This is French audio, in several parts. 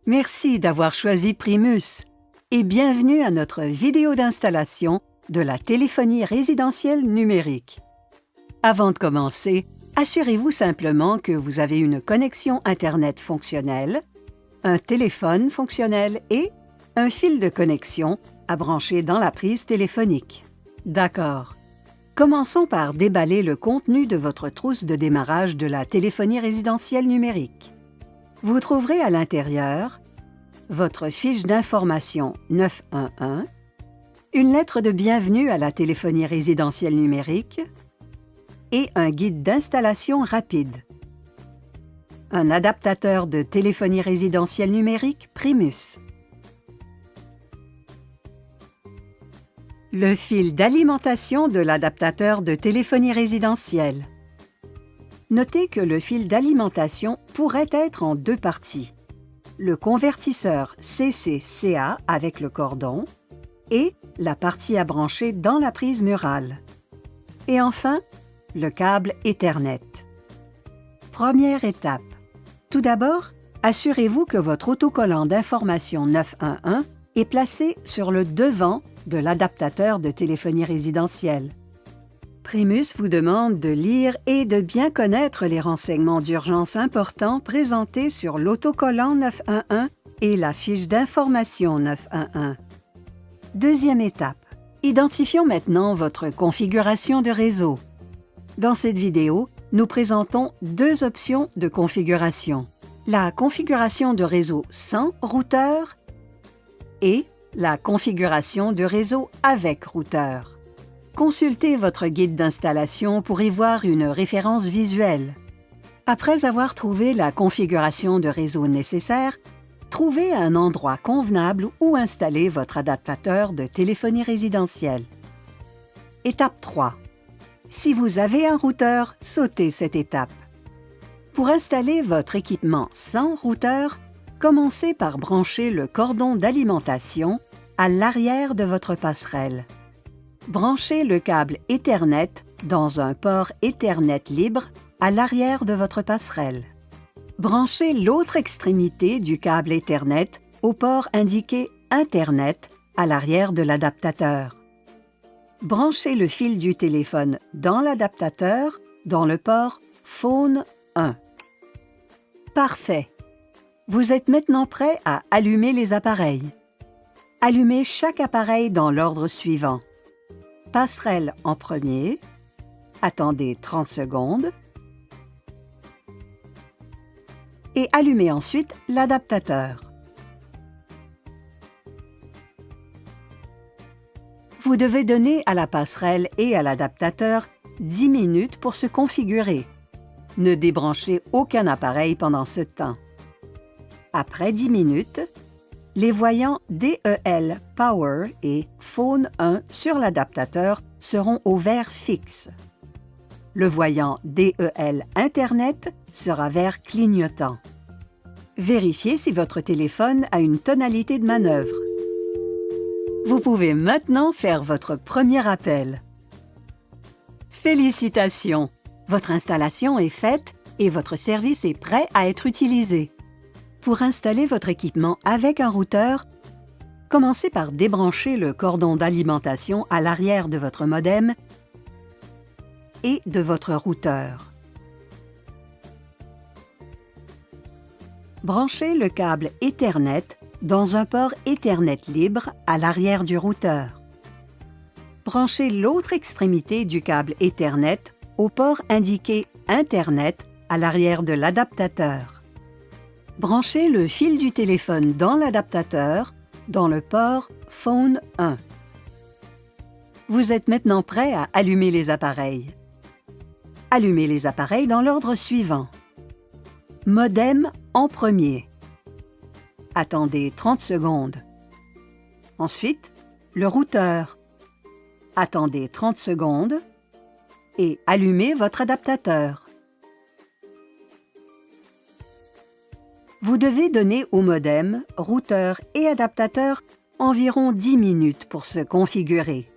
Merci d'avoir choisi Primus et bienvenue à notre vidéo d'installation de la téléphonie résidentielle numérique. Avant de commencer, assurez-vous simplement que vous avez une connexion Internet fonctionnelle, un téléphone fonctionnel et un fil de connexion à brancher dans la prise téléphonique. D'accord. Commençons par déballer le contenu de votre trousse de démarrage de la téléphonie résidentielle numérique. Vous trouverez à l'intérieur votre fiche d'information 911, une lettre de bienvenue à la téléphonie résidentielle numérique et un guide d'installation rapide. Un adaptateur de téléphonie résidentielle numérique Primus. Le fil d'alimentation de l'adaptateur de téléphonie résidentielle. Notez que le fil d'alimentation pourrait être en deux parties. Le convertisseur CC-CA avec le cordon et la partie à brancher dans la prise murale. Et enfin, le câble Ethernet. Première étape. Tout d'abord, assurez-vous que votre autocollant d'information 911 est placé sur le devant de l'adaptateur de téléphonie résidentielle. Primus vous demande de lire et de bien connaître les renseignements d'urgence importants présentés sur l'autocollant 911 et la fiche d'information 911. Deuxième étape. Identifions maintenant votre configuration de réseau. Dans cette vidéo, nous présentons deux options de configuration. La configuration de réseau sans routeur et la configuration de réseau avec routeur. Consultez votre guide d'installation pour y voir une référence visuelle. Après avoir trouvé la configuration de réseau nécessaire, trouvez un endroit convenable où installer votre adaptateur de téléphonie résidentielle. Étape 3. Si vous avez un routeur, sautez cette étape. Pour installer votre équipement sans routeur, commencez par brancher le cordon d'alimentation à l'arrière de votre passerelle. Branchez le câble Ethernet dans un port Ethernet libre à l'arrière de votre passerelle. Branchez l'autre extrémité du câble Ethernet au port indiqué Internet à l'arrière de l'adaptateur. Branchez le fil du téléphone dans l'adaptateur dans le port Phone 1. Parfait! Vous êtes maintenant prêt à allumer les appareils. Allumez chaque appareil dans l'ordre suivant. Passerelle en premier. Attendez 30 secondes. Et allumez ensuite l'adaptateur. Vous devez donner à la passerelle et à l'adaptateur 10 minutes pour se configurer. Ne débranchez aucun appareil pendant ce temps. Après 10 minutes, les voyants DEL Power et Phone 1 sur l'adaptateur seront au vert fixe. Le voyant DEL Internet sera vert clignotant. Vérifiez si votre téléphone a une tonalité de manœuvre. Vous pouvez maintenant faire votre premier appel. Félicitations! Votre installation est faite et votre service est prêt à être utilisé. Pour installer votre équipement avec un routeur, commencez par débrancher le cordon d'alimentation à l'arrière de votre modem et de votre routeur. Branchez le câble Ethernet dans un port Ethernet libre à l'arrière du routeur. Branchez l'autre extrémité du câble Ethernet au port indiqué Internet à l'arrière de l'adaptateur. Branchez le fil du téléphone dans l'adaptateur dans le port Phone 1. Vous êtes maintenant prêt à allumer les appareils. Allumez les appareils dans l'ordre suivant. Modem en premier. Attendez 30 secondes. Ensuite, le routeur. Attendez 30 secondes et allumez votre adaptateur. Vous devez donner au modem, routeur et adaptateur environ 10 minutes pour se configurer.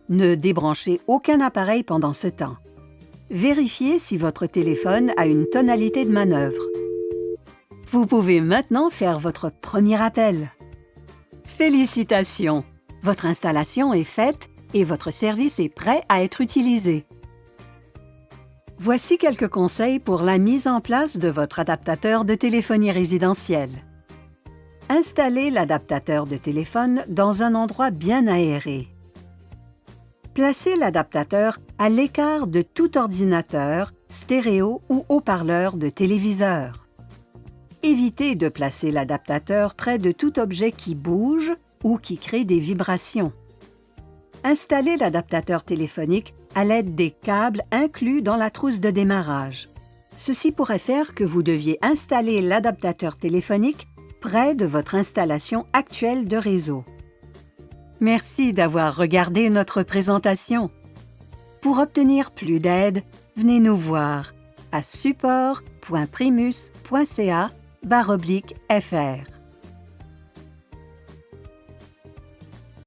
Ne débranchez aucun appareil pendant ce temps. Vérifiez si votre téléphone a une tonalité de manœuvre. Vous pouvez maintenant faire votre premier appel. Félicitations! Votre installation est faite et votre service est prêt à être utilisé. Voici quelques conseils pour la mise en place de votre adaptateur de téléphonie résidentielle. Installez l'adaptateur de téléphone dans un endroit bien aéré. Placez l'adaptateur à l'écart de tout ordinateur, stéréo ou haut-parleur de téléviseur. Évitez de placer l'adaptateur près de tout objet qui bouge ou qui crée des vibrations. Installez l'adaptateur téléphonique à l'aide des câbles inclus dans la trousse de démarrage. Ceci pourrait faire que vous deviez installer l'adaptateur téléphonique près de votre installation actuelle de réseau. Merci d'avoir regardé notre présentation. Pour obtenir plus d'aide, venez nous voir à support.primus.ca/fr.